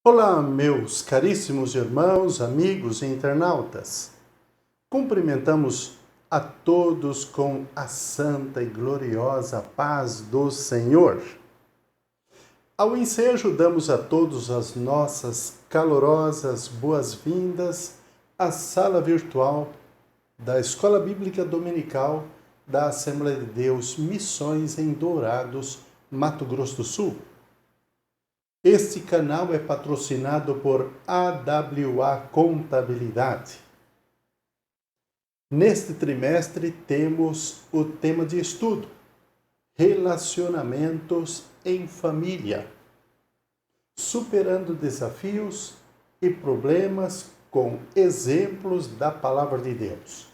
Olá, meus caríssimos irmãos, amigos e internautas. Cumprimentamos a todos com a santa e gloriosa paz do Senhor. Ao ensejo, damos a todos as nossas calorosas boas-vindas à sala virtual da Escola Bíblica Dominical da Assembleia de Deus Missões em Dourados, Mato Grosso do Sul. Este canal é patrocinado por AWA Contabilidade. Neste trimestre temos o tema de estudo: Relacionamentos em Família, superando desafios e problemas com exemplos da Palavra de Deus.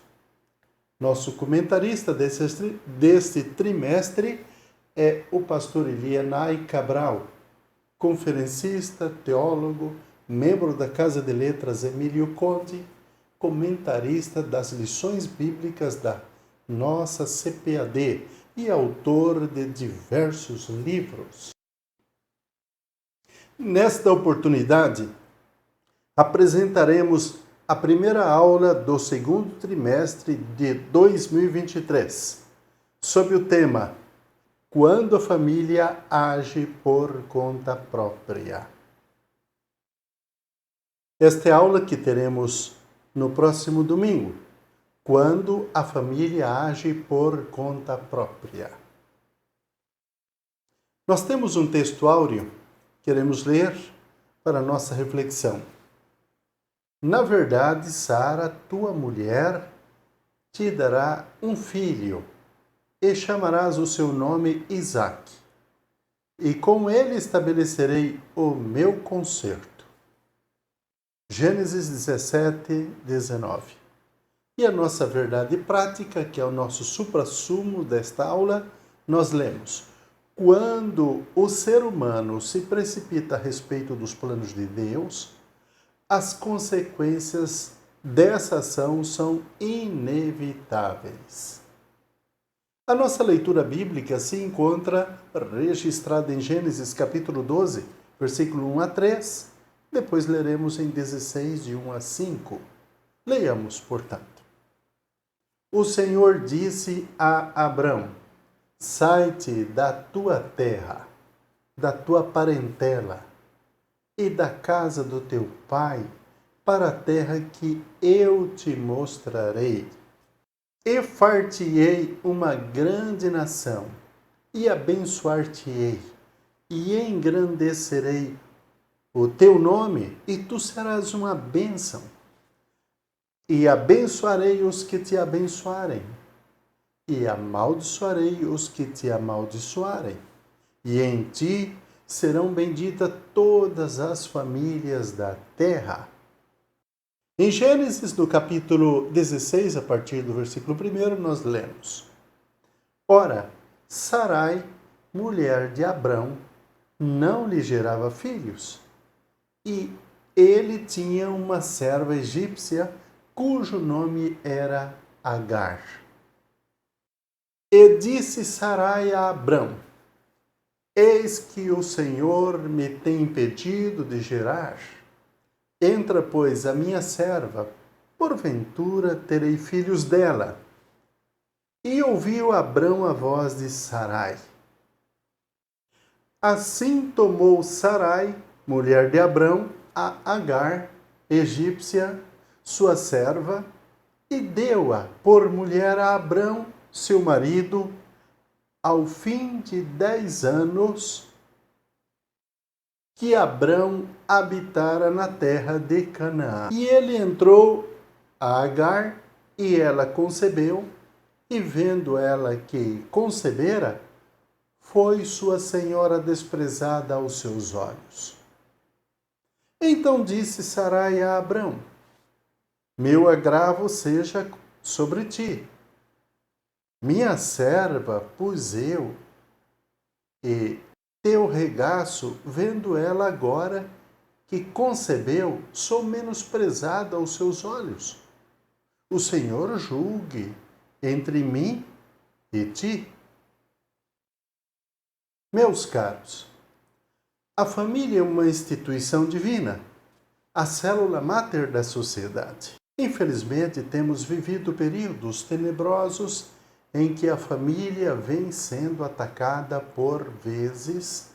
Nosso comentarista deste trimestre é o pastor Elianai Cabral, conferencista, teólogo, membro da Casa de Letras Emílio Conte, comentarista das lições bíblicas da nossa CPAD e autor de diversos livros. Nesta oportunidade, apresentaremos a primeira aula do segundo trimestre de 2023, sob o tema Quando a família age por conta própria. Esta é a aula que teremos no próximo domingo. Quando a família age por conta própria. Nós temos um texto áureo que queremos ler para nossa reflexão. Na verdade, Sara, tua mulher, te dará um filho, e chamarás o seu nome Isaque, e com ele estabelecerei o meu concerto. Gênesis 17, 19. E a nossa verdade prática, que é o nosso suprassumo desta aula, nós lemos: quando o ser humano se precipita a respeito dos planos de Deus, as consequências dessa ação são inevitáveis. A nossa leitura bíblica se encontra registrada em Gênesis capítulo 12, versículo 1 a 3. Depois leremos em 16, de 1 a 5. Leiamos, portanto. O Senhor disse a Abrão: sai-te da tua terra, da tua parentela e da casa do teu pai, para a terra que eu te mostrarei. E far-te-ei uma grande nação, e abençoar-te-ei, e engrandecerei o teu nome, e tu serás uma bênção. E abençoarei os que te abençoarem, e amaldiçoarei os que te amaldiçoarem. E em ti serão benditas todas as famílias da terra. Em Gênesis, no capítulo 16, a partir do versículo 1, nós lemos: Ora, Sarai, mulher de Abrão, não lhe gerava filhos, e ele tinha uma serva egípcia, cujo nome era Agar. E disse Sarai a Abrão: Eis que o Senhor me tem impedido de gerar. Entra, pois, a minha serva, porventura terei filhos dela. E ouviu Abrão a voz de Sarai. Assim tomou Sarai, mulher de Abrão, a Agar, egípcia, sua serva, e deu-a por mulher a Abrão, seu marido, ao fim de 10 anos, que Abrão habitara na terra de Canaã. E ele entrou a Agar, e ela concebeu, e vendo ela que concebera, foi sua senhora desprezada aos seus olhos. Então disse Sarai a Abrão: meu agravo seja sobre ti. Minha serva pus eu, e teu regaço, vendo ela agora que concebeu, sou menosprezada aos seus olhos. O Senhor julgue entre mim e ti. Meus caros, A família é uma instituição divina, a célula máter da sociedade. Infelizmente, temos vivido períodos tenebrosos em que a família vem sendo atacada por vezes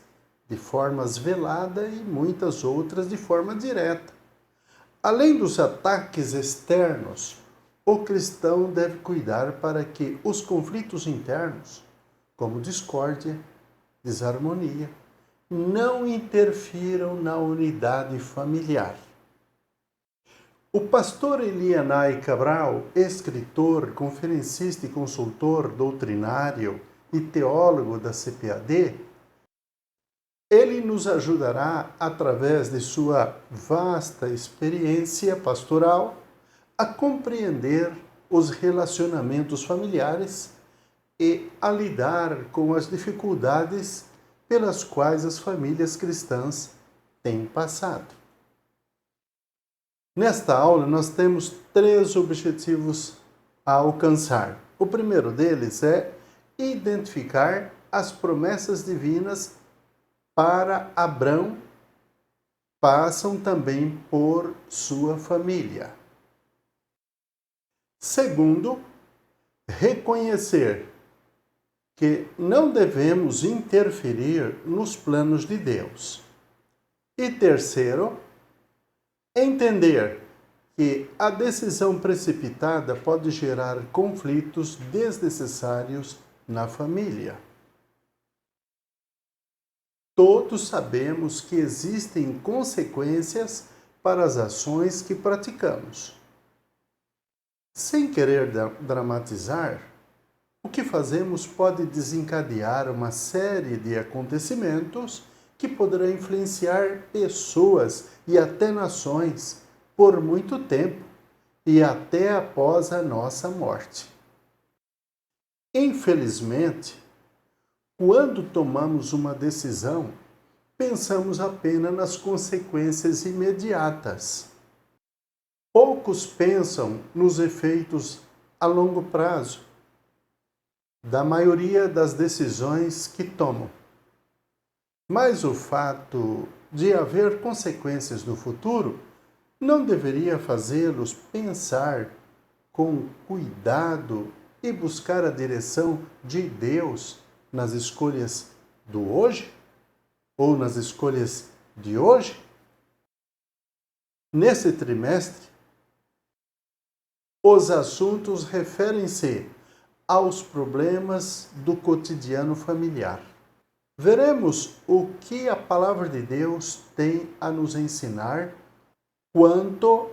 de formas velada e muitas outras de forma direta. Além dos ataques externos, o cristão deve cuidar para que os conflitos internos, como discórdia, desarmonia, não interfiram na unidade familiar. O pastor Elianai Cabral, escritor, conferencista e consultor doutrinário e teólogo da CPAD, ele nos ajudará, através de sua vasta experiência pastoral, a compreender os relacionamentos familiares e a lidar com as dificuldades pelas quais as famílias cristãs têm passado. Nesta aula, nós temos 3 objetivos a alcançar. O primeiro deles é identificar as promessas divinas para Abrão, passam também por sua família. Segundo, reconhecer que não devemos interferir nos planos de Deus. E terceiro, entender que a decisão precipitada pode gerar conflitos desnecessários na família. Todos sabemos que existem consequências para as ações que praticamos. Sem querer dramatizar, o que fazemos pode desencadear uma série de acontecimentos que poderão influenciar pessoas e até nações por muito tempo e até após a nossa morte. Infelizmente, quando tomamos uma decisão, pensamos apenas nas consequências imediatas. Poucos pensam nos efeitos a longo prazo da maioria das decisões que tomam. Mas o fato de haver consequências no futuro não deveria fazê-los pensar com cuidado e buscar a direção de Deus nas escolhas do hoje? Ou nas escolhas de hoje? Nesse trimestre, os assuntos referem-se aos problemas do cotidiano familiar. Veremos o que a palavra de Deus tem a nos ensinar quanto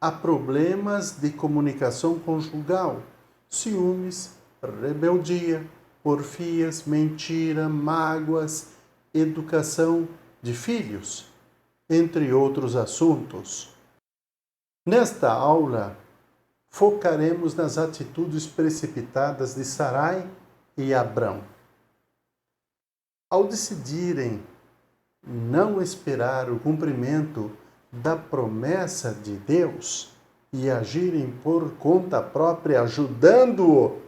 a problemas de comunicação conjugal, ciúmes, rebeldia, porfias, mentira, mágoas, educação de filhos, entre outros assuntos. Nesta aula, focaremos nas atitudes precipitadas de Sarai e Abrão. Ao decidirem não esperar o cumprimento da promessa de Deus e agirem por conta própria, ajudando-o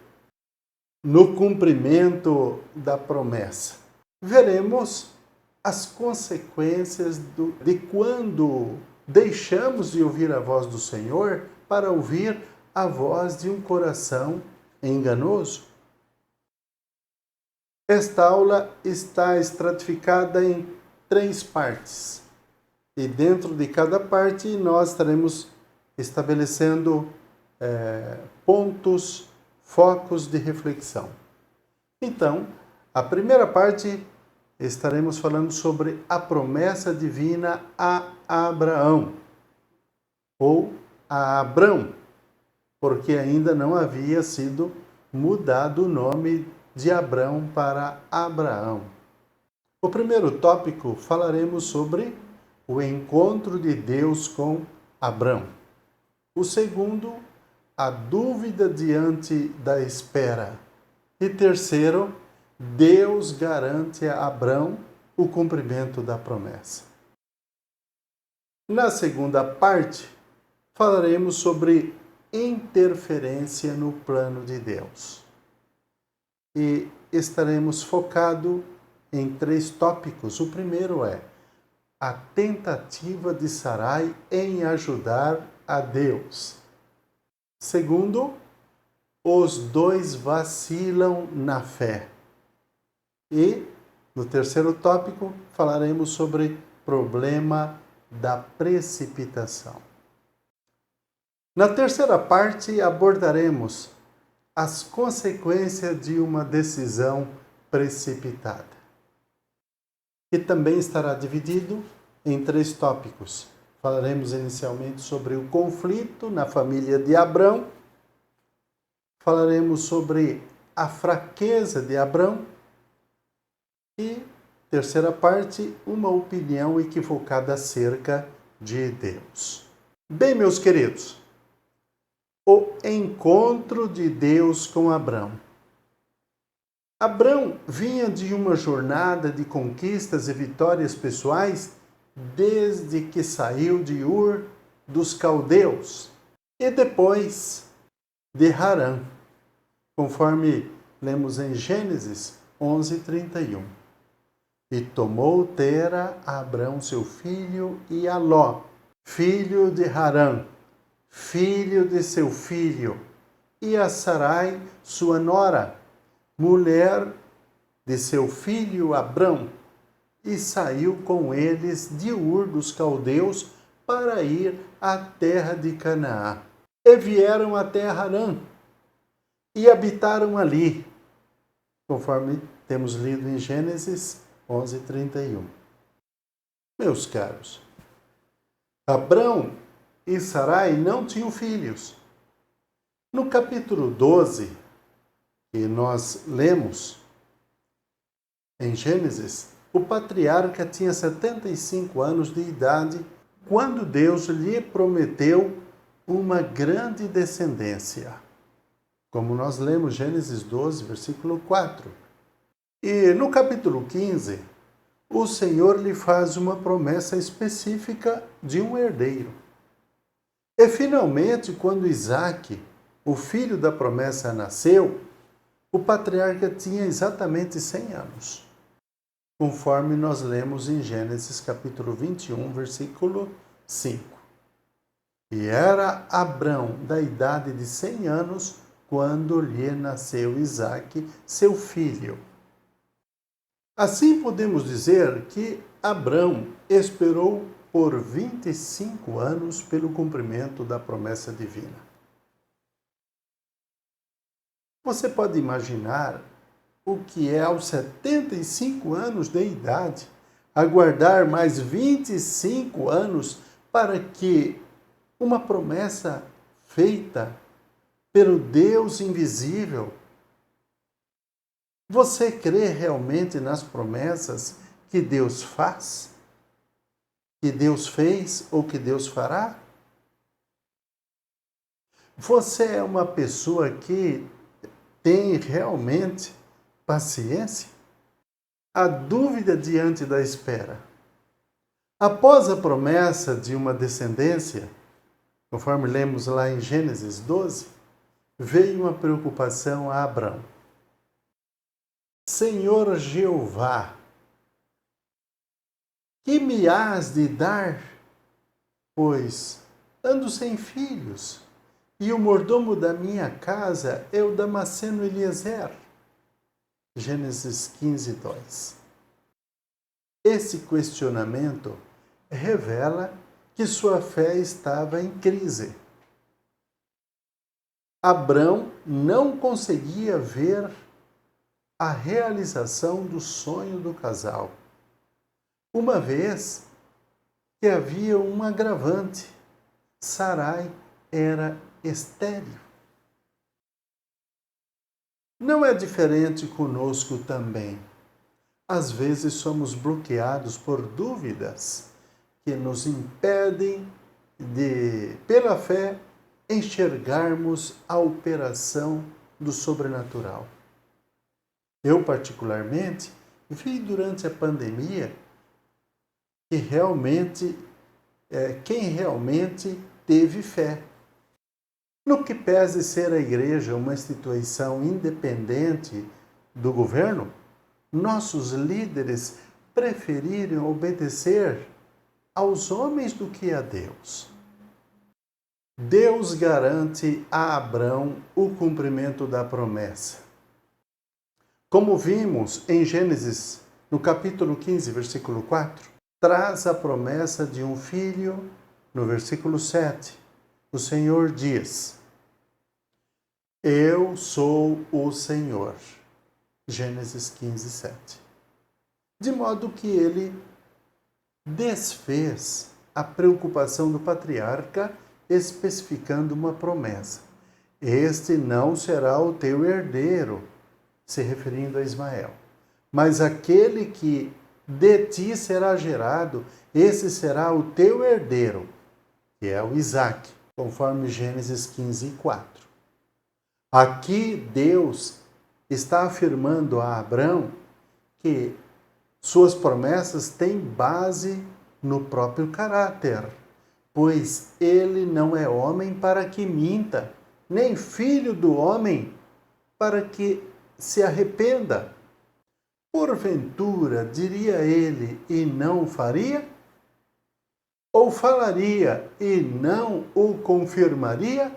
no cumprimento da promessa, veremos as consequências de quando deixamos de ouvir a voz do Senhor para ouvir a voz de um coração enganoso. Esta aula está estratificada em 3 partes. E dentro de cada parte nós estaremos estabelecendo pontos, focos de reflexão. Então, a primeira parte estaremos falando sobre a promessa divina a Abraão, ou a Abrão, porque ainda não havia sido mudado o nome de Abrão para Abraão. O primeiro tópico falaremos sobre o encontro de Deus com Abrão. O segundo, a dúvida diante da espera. E terceiro, Deus garante a Abrão o cumprimento da promessa. Na segunda parte, falaremos sobre interferência no plano de Deus. E estaremos focados em 3 tópicos. O primeiro é a tentativa de Sarai em ajudar a Deus. Segundo, os dois vacilam na fé. E, no terceiro tópico, falaremos sobre problema da precipitação. Na terceira parte, abordaremos as consequências de uma decisão precipitada, que também estará dividido em 3 tópicos. Falaremos inicialmente sobre o conflito na família de Abrão, falaremos sobre a fraqueza de Abrão e, terceira parte, uma opinião equivocada acerca de Deus. Bem, meus queridos, o encontro de Deus com Abrão. Abrão vinha de uma jornada de conquistas e vitórias pessoais desde que saiu de Ur dos Caldeus e depois de Harã, conforme lemos em Gênesis 11:31. E tomou Tera a Abrão seu filho e a Ló, filho de Harã, filho de seu filho, e a Sarai, sua nora, mulher de seu filho Abrão, e saiu com eles de Ur dos Caldeus para ir à terra de Canaã. E vieram até Harã e habitaram ali, conforme temos lido em Gênesis 11:31. Meus caros, Abrão e Sarai não tinham filhos. No capítulo 12, que nós lemos em Gênesis, o patriarca tinha 75 anos de idade quando Deus lhe prometeu uma grande descendência. Como nós lemos Gênesis 12, versículo 4. E no capítulo 15, o Senhor lhe faz uma promessa específica de um herdeiro. E finalmente, quando Isaque, o filho da promessa, nasceu, o patriarca tinha exatamente 100 anos, conforme nós lemos em Gênesis capítulo 21, versículo 5. E era Abrão da idade de 100 anos quando lhe nasceu Isaque, seu filho. Assim podemos dizer que Abrão esperou por 25 anos pelo cumprimento da promessa divina. Você pode imaginar o que é aos 75 anos de idade aguardar mais 25 anos para que uma promessa feita pelo Deus invisível. Você crê realmente nas promessas que Deus faz? Que Deus fez ou que Deus fará? Você é uma pessoa que tem realmente paciência? A dúvida diante da espera. Após a promessa de uma descendência, conforme lemos lá em Gênesis 12, veio uma preocupação a Abrão. Senhor Jeová, que me hás de dar? Pois ando sem filhos, e o mordomo da minha casa é o Damasceno Eliezer. Gênesis 15:2. Esse questionamento revela que sua fé estava em crise. Abrão não conseguia ver a realização do sonho do casal, uma vez que havia um agravante: Sarai era estéril. Não é diferente conosco também. Às vezes somos bloqueados por dúvidas que nos impedem de, pela fé, enxergarmos a operação do sobrenatural. Eu, particularmente, vi durante a pandemia que quem realmente teve fé. No que pese ser a igreja uma instituição independente do governo, nossos líderes preferiram obedecer aos homens do que a Deus. Deus garante a Abrão o cumprimento da promessa. Como vimos em Gênesis, no capítulo 15, versículo 4, traz a promessa de um filho, no versículo 7. O Senhor diz: Eu sou o Senhor. Gênesis 15, 7. De modo que ele desfez a preocupação do patriarca, especificando uma promessa. Este não será o teu herdeiro, se referindo a Ismael, mas aquele que de ti será gerado, esse será o teu herdeiro, que é o Isaque, conforme Gênesis 15, 4. Aqui Deus está afirmando a Abrão que suas promessas têm base no próprio caráter, pois ele não é homem para que minta, nem filho do homem para que se arrependa. Porventura, diria ele, e não faria? Ou falaria e não o confirmaria?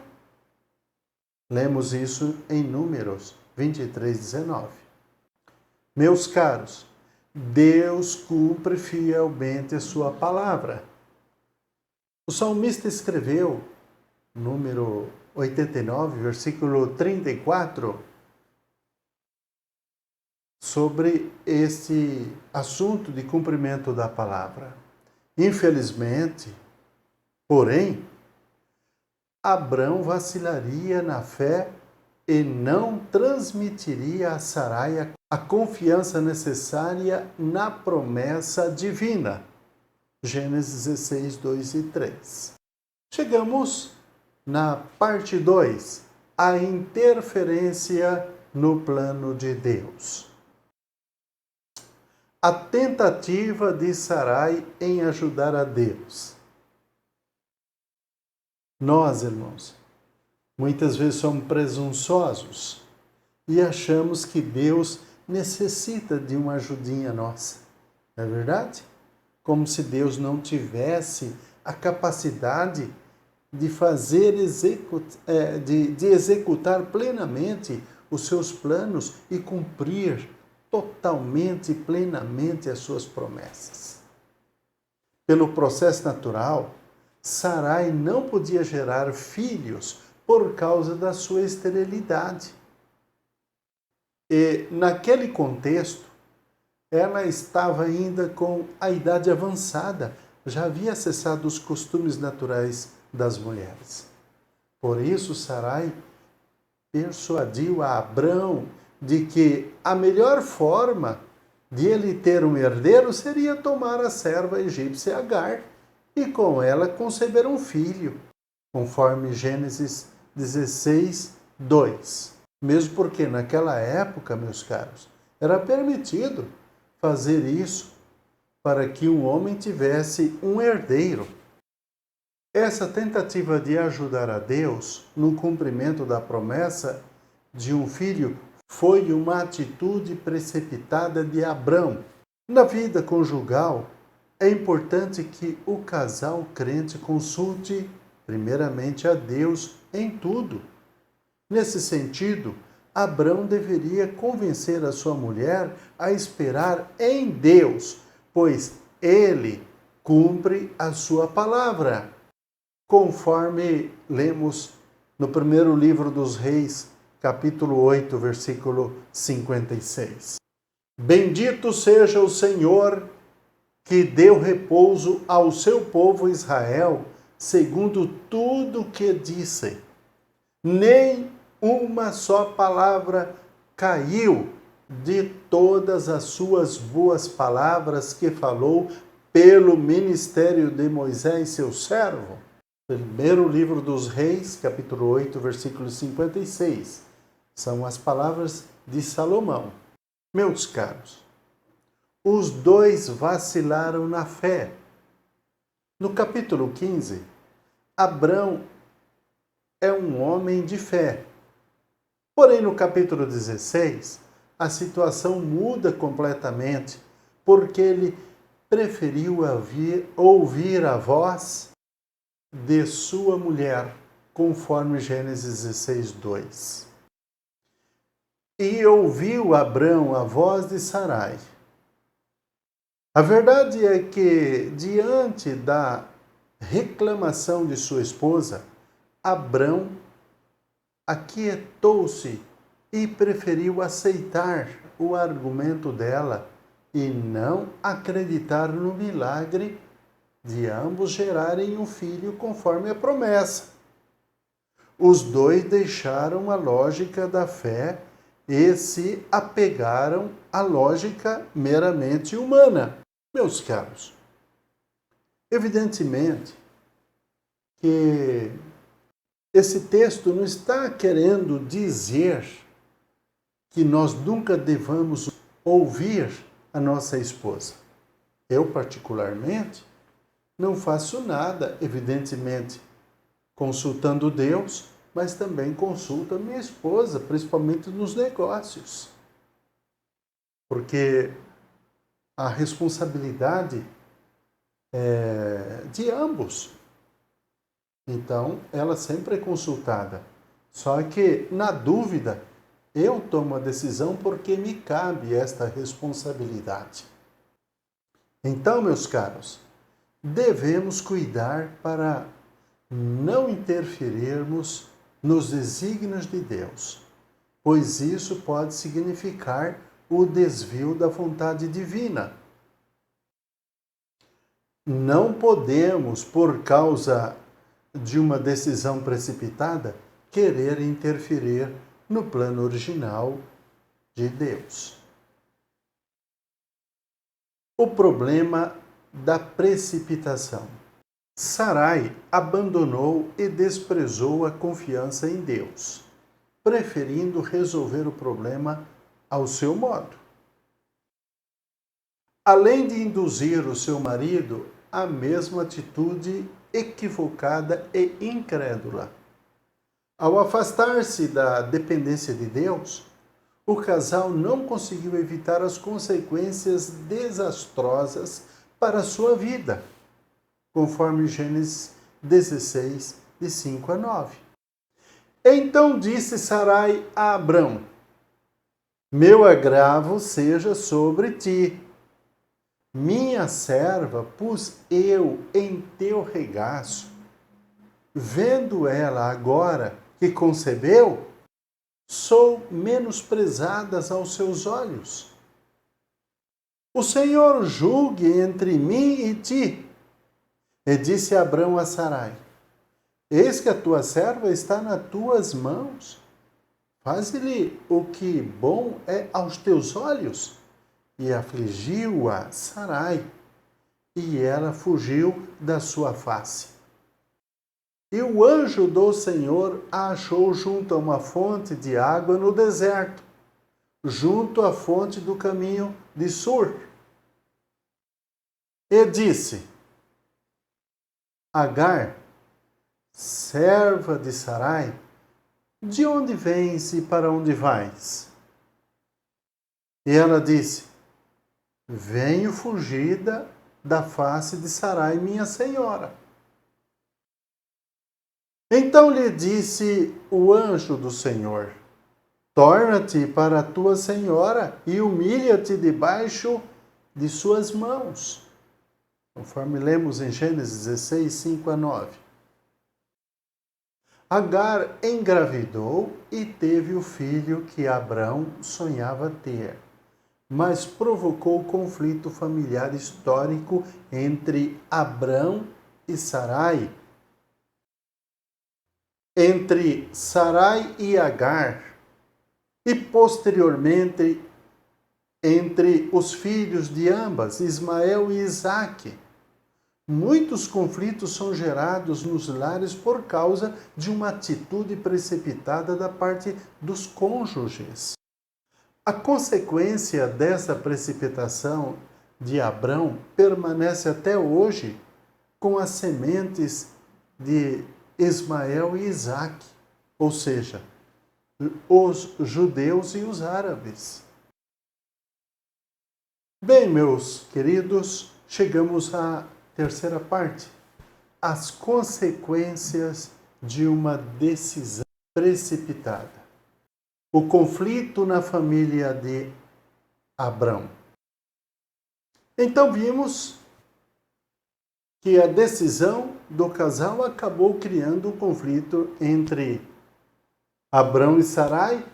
Lemos isso em Números 23, 19. Meus caros, Deus cumpre fielmente a sua palavra. O salmista escreveu, número 89, versículo 34, sobre esse assunto de cumprimento da palavra. Infelizmente, porém, Abrão vacilaria na fé e não transmitiria a Sarai a confiança necessária na promessa divina. Gênesis 16, 2 e 3. Chegamos na parte 2, a interferência no plano de Deus. A tentativa de Sarai em ajudar a Deus. Nós, irmãos, muitas vezes somos presunçosos e achamos que Deus necessita de uma ajudinha nossa. Não é verdade? Como se Deus não tivesse a capacidade de fazer de executar plenamente os seus planos e cumprir totalmente e plenamente as suas promessas. Pelo processo natural, Sarai não podia gerar filhos por causa da sua esterilidade. E, naquele contexto, ela estava ainda com a idade avançada, já havia cessado os costumes naturais das mulheres. Por isso, Sarai persuadiu a Abrão de que a melhor forma de ele ter um herdeiro seria tomar a serva egípcia Agar e com ela conceber um filho, conforme Gênesis 16, 2. Mesmo porque naquela época, meus caros, era permitido fazer isso para que um homem tivesse um herdeiro. Essa tentativa de ajudar a Deus no cumprimento da promessa de um filho foi uma atitude precipitada de Abrão. Na vida conjugal, é importante que o casal crente consulte primeiramente a Deus em tudo. Nesse sentido, Abrão deveria convencer a sua mulher a esperar em Deus, pois ele cumpre a sua palavra, conforme lemos no primeiro livro dos Reis, capítulo 8, versículo 56. Bendito seja o Senhor que deu repouso ao seu povo Israel, segundo tudo que disse. Nem uma só palavra caiu de todas as suas boas palavras que falou pelo ministério de Moisés, seu servo. Primeiro livro dos Reis, capítulo 8, versículo 56. São as palavras de Salomão. Meus caros, os dois vacilaram na fé. No capítulo 15, Abrão é um homem de fé. Porém, no capítulo 16, a situação muda completamente, porque ele preferiu ouvir a voz de sua mulher, conforme Gênesis 16, 2. E ouviu Abrão a voz de Sarai. A verdade é que, diante da reclamação de sua esposa, Abrão aquietou-se e preferiu aceitar o argumento dela e não acreditar no milagre de ambos gerarem um filho conforme a promessa. Os dois deixaram a lógica da fé e se apegaram à lógica meramente humana. Meus caros, evidentemente que esse texto não está querendo dizer que nós nunca devamos ouvir a nossa esposa. Eu, particularmente, não faço nada, evidentemente, consultando Deus, mas também consulto a minha esposa, principalmente nos negócios. Porque a responsabilidade é de ambos. Então, ela sempre é consultada. Só que, na dúvida, eu tomo a decisão porque me cabe esta responsabilidade. Então, meus caros, devemos cuidar para não interferirmos nos desígnios de Deus, pois isso pode significar o desvio da vontade divina. Não podemos, por causa de uma decisão precipitada, querer interferir no plano original de Deus. O problema da precipitação. Sarai abandonou e desprezou a confiança em Deus, preferindo resolver o problema ao seu modo. Além de induzir o seu marido à mesma atitude equivocada e incrédula. Ao afastar-se da dependência de Deus, o casal não conseguiu evitar as consequências desastrosas para a sua vida, conforme Gênesis 16, de 5 a 9. Então disse Sarai a Abrão: meu agravo seja sobre ti. Minha serva pus eu em teu regaço. Vendo ela agora que concebeu, sou menosprezada aos seus olhos. O Senhor julgue entre mim e ti. E disse Abrão a Sarai: eis que a tua serva está nas tuas mãos. Faze-lhe o que bom é aos teus olhos. E afligiu-a Sarai, e ela fugiu da sua face. E o anjo do Senhor a achou junto a uma fonte de água no deserto, junto à fonte do caminho de Sur. E disse: Agar, serva de Sarai, de onde vens e para onde vais? E ela disse: venho fugida da face de Sarai, minha senhora. Então lhe disse o anjo do Senhor: torna-te para a tua senhora e humilha-te debaixo de suas mãos. Conforme lemos em Gênesis 16, 5 a 9. Agar engravidou e teve o filho que Abrão sonhava ter, mas provocou conflito familiar histórico entre Abrão e Sarai, entre Sarai e Agar, e posteriormente entre os filhos de ambas, Ismael e Isaque. Muitos conflitos são gerados nos lares por causa de uma atitude precipitada da parte dos cônjuges. A consequência dessa precipitação de Abrão permanece até hoje com as sementes de Ismael e Isaque, ou seja, os judeus e os árabes. Bem, meus queridos, chegamos à terceira parte, as consequências de uma decisão precipitada. O conflito na família de Abrão. Então vimos que a decisão do casal acabou criando um conflito entre Abrão e Sarai,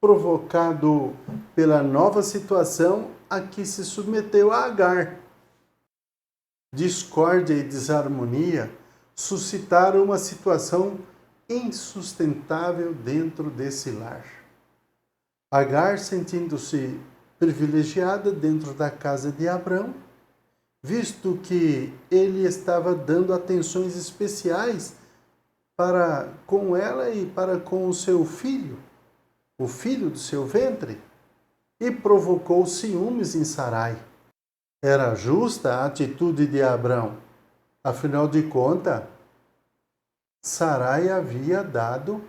provocado pela nova situação a que se submeteu a Agar. Discórdia e desarmonia suscitaram uma situação insustentável dentro desse lar. Agar, sentindo-se privilegiada dentro da casa de Abrão, visto que ele estava dando atenções especiais para com ela e para com o seu filho, o filho do seu ventre, e provocou ciúmes em Sarai. Era justa a atitude de Abrão. Afinal de contas, Sarai havia dado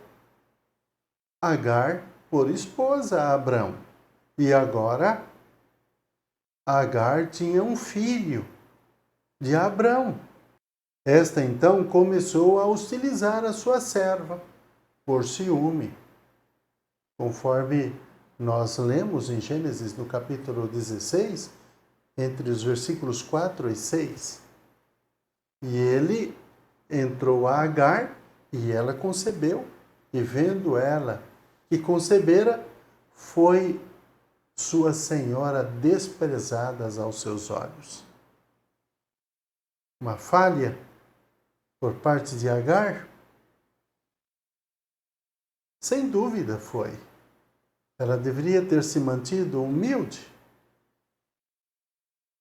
Agar por esposa a Abrão. E agora, Agar tinha um filho de Abrão. Esta então começou a hostilizar a sua serva por ciúme, conforme nós lemos em Gênesis no capítulo 16, entre os versículos 4 e 6. E ele entrou a Agar e ela concebeu, e vendo ela que concebera, foi sua senhora desprezada aos seus olhos. Uma falha por parte de Agar? Sem dúvida foi. Ela deveria ter se mantido humilde.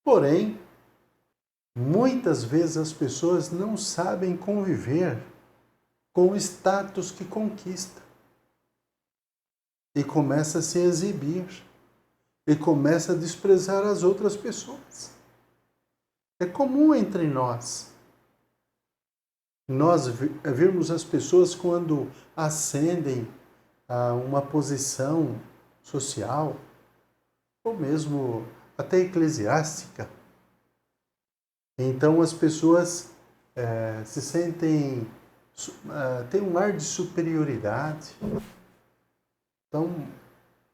Porém, muitas vezes as pessoas não sabem conviver com o status que conquista. E começa a se exibir. E começa a desprezar as outras pessoas. É comum entre nós virmos as pessoas quando ascendem a uma posição social, ou mesmo até eclesiástica. Então as pessoas se sentem, têm um ar de superioridade, então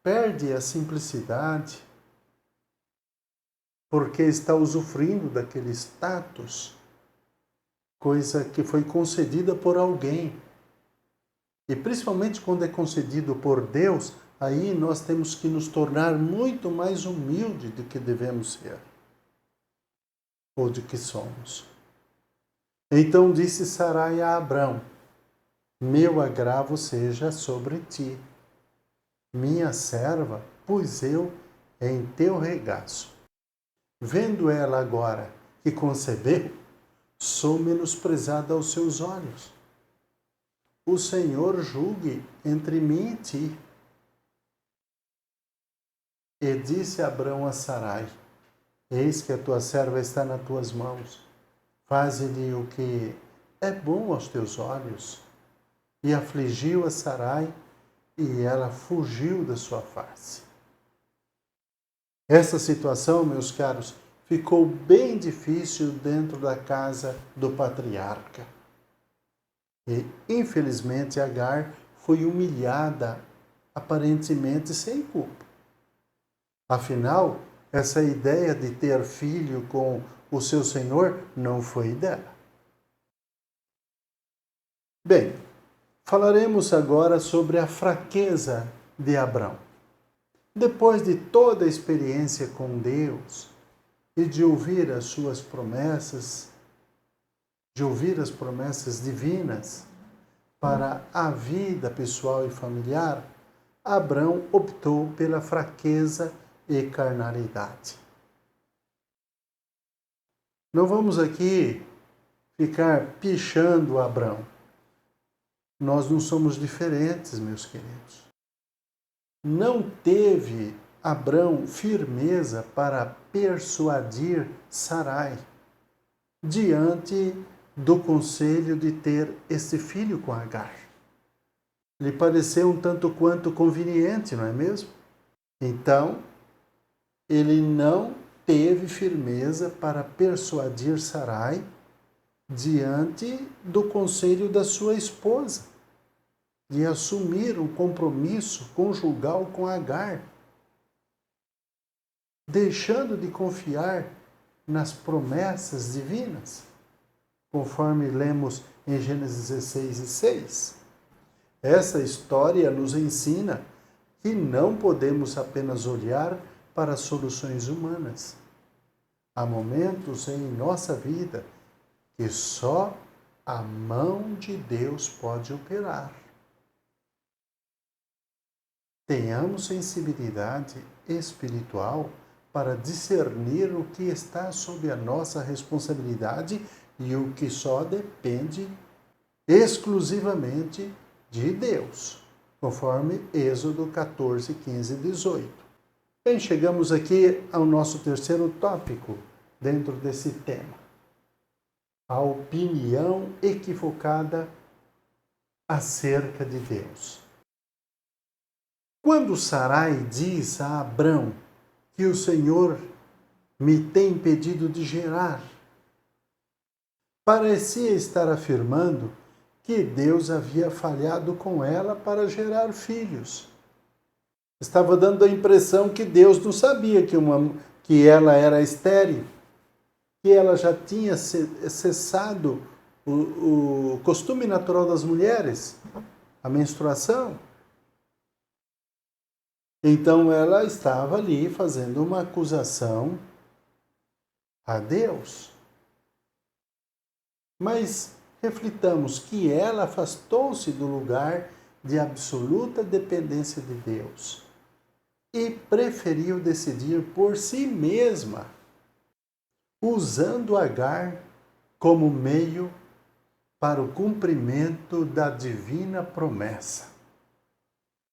perde a simplicidade, porque está usufruindo daquele status, coisa que foi concedida por alguém. E principalmente quando é concedido por Deus, aí nós temos que nos tornar muito mais humildes do que devemos ser, ou do que somos. Então disse Sarai a Abrão: meu agravo seja sobre ti, minha serva pus eu em teu regaço. Vendo ela agora que concebeu, sou menosprezada aos seus olhos. O Senhor julgue entre mim e ti. E disse Abrão a Sarai: eis que a tua serva está nas tuas mãos. Faze-lhe o que é bom aos teus olhos. E afligiu a Sarai, e ela fugiu da sua face. Essa situação, meus caros, ficou bem difícil dentro da casa do patriarca. E, infelizmente, Agar foi humilhada, aparentemente sem culpa. Afinal, essa ideia de ter filho com o seu senhor não foi dela. Bem, falaremos agora sobre a fraqueza de Abrão. Depois de toda a experiência com Deus e de ouvir as suas promessas, de ouvir as promessas divinas para a vida pessoal e familiar, Abrão optou pela fraqueza e carnalidade. Não vamos aqui ficar pichando Abrão. Nós não somos diferentes, meus queridos. Não teve Abrão firmeza para persuadir Sarai diante do conselho de ter esse filho com Agar. Lhe pareceu um tanto quanto conveniente, não é mesmo? Então, ele não teve firmeza para persuadir Sarai diante do conselho da sua esposa e assumir um compromisso conjugal com Agar, deixando de confiar nas promessas divinas, conforme lemos em Gênesis 16:6. Essa história nos ensina que não podemos apenas olhar para soluções humanas. Há momentos em nossa vida que só a mão de Deus pode operar. Tenhamos sensibilidade espiritual para discernir o que está sob a nossa responsabilidade e o que só depende exclusivamente de Deus, conforme Êxodo 14, 15 e 18. Bem, chegamos aqui ao nosso terceiro tópico dentro desse tema. A opinião equivocada acerca de Deus. Quando Sarai diz a Abrão que o Senhor me tem impedido de gerar, parecia estar afirmando que Deus havia falhado com ela para gerar filhos. Estava dando a impressão que Deus não sabia que ela era estéril, que ela já tinha cessado o costume natural das mulheres, a menstruação. Então ela estava ali fazendo uma acusação a Deus. Mas reflitamos que ela afastou-se do lugar de absoluta dependência de Deus e preferiu decidir por si mesma, usando Agar como meio para o cumprimento da divina promessa.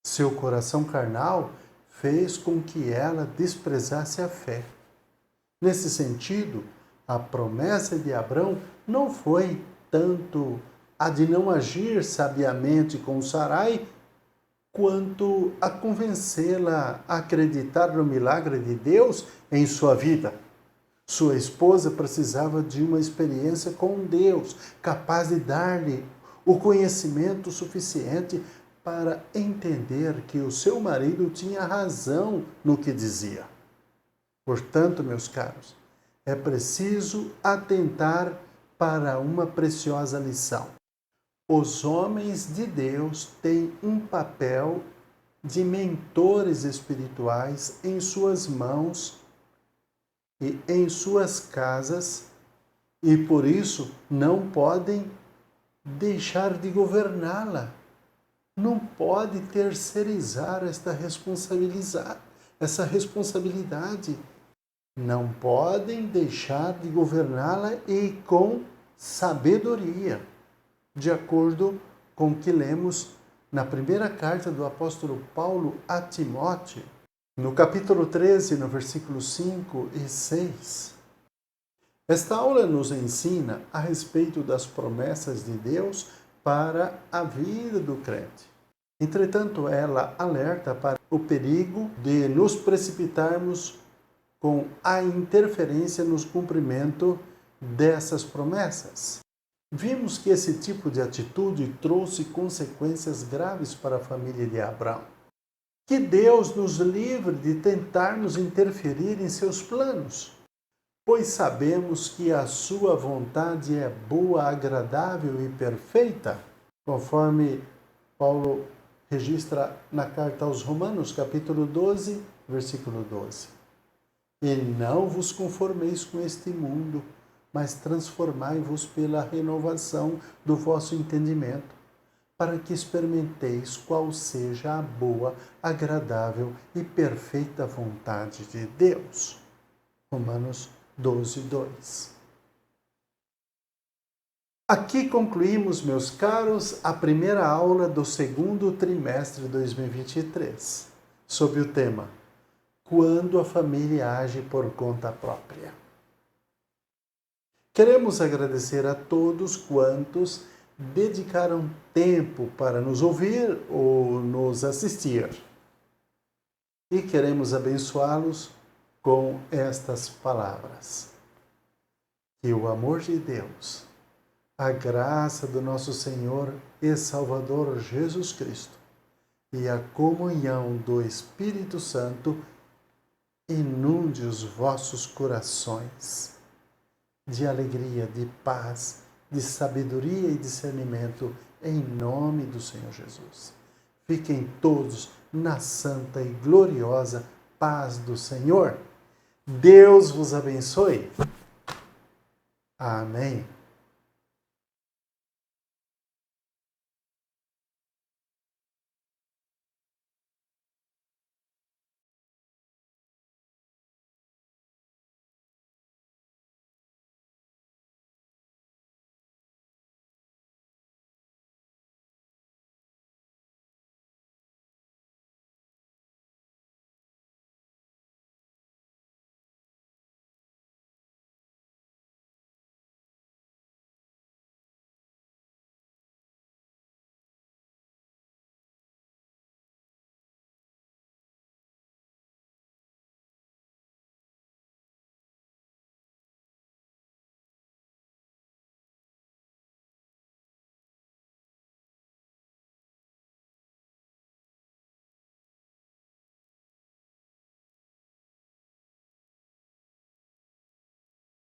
Seu coração carnal fez com que ela desprezasse a fé. Nesse sentido, a promessa de Abrão não foi tanto a de não agir sabiamente com Sarai, quanto a convencê-la a acreditar no milagre de Deus em sua vida. Sua esposa precisava de uma experiência com Deus, capaz de dar-lhe o conhecimento suficiente para entender que o seu marido tinha razão no que dizia. Portanto, meus caros, é preciso atentar para uma preciosa lição. Os homens de Deus têm um papel de mentores espirituais em suas mãos e em suas casas, e por isso não podem deixar de governá-la. Não pode terceirizar essa responsabilidade. Não podem deixar de governá-la e com sabedoria, de acordo com o que lemos na primeira carta do apóstolo Paulo a Timóteo, no capítulo 13, no versículo 5 e 6. Esta aula nos ensina a respeito das promessas de Deus para a vida do crente. Entretanto, ela alerta para o perigo de nos precipitarmos com a interferência no cumprimento dessas promessas. Vimos que esse tipo de atitude trouxe consequências graves para a família de Abraão. Que Deus nos livre de tentarmos interferir em seus planos, pois sabemos que a sua vontade é boa, agradável e perfeita, conforme Paulo registra na carta aos Romanos, capítulo 12, versículo 12. E não vos conformeis com este mundo, mas transformai-vos pela renovação do vosso entendimento, para que experimenteis qual seja a boa, agradável e perfeita vontade de Deus. Romanos 12, 2. Aqui concluímos, meus caros, a primeira aula do segundo trimestre de 2023, sob o tema Quando a família age por conta própria. Queremos agradecer a todos quantos dedicaram tempo para nos ouvir ou nos assistir. E queremos abençoá-los com estas palavras. Que o amor de Deus, a graça do nosso Senhor e Salvador Jesus Cristo e a comunhão do Espírito Santo inunde os vossos corações de alegria, de paz, de sabedoria e discernimento, em nome do Senhor Jesus. Fiquem todos na santa e gloriosa paz do Senhor. Deus vos abençoe. Amém.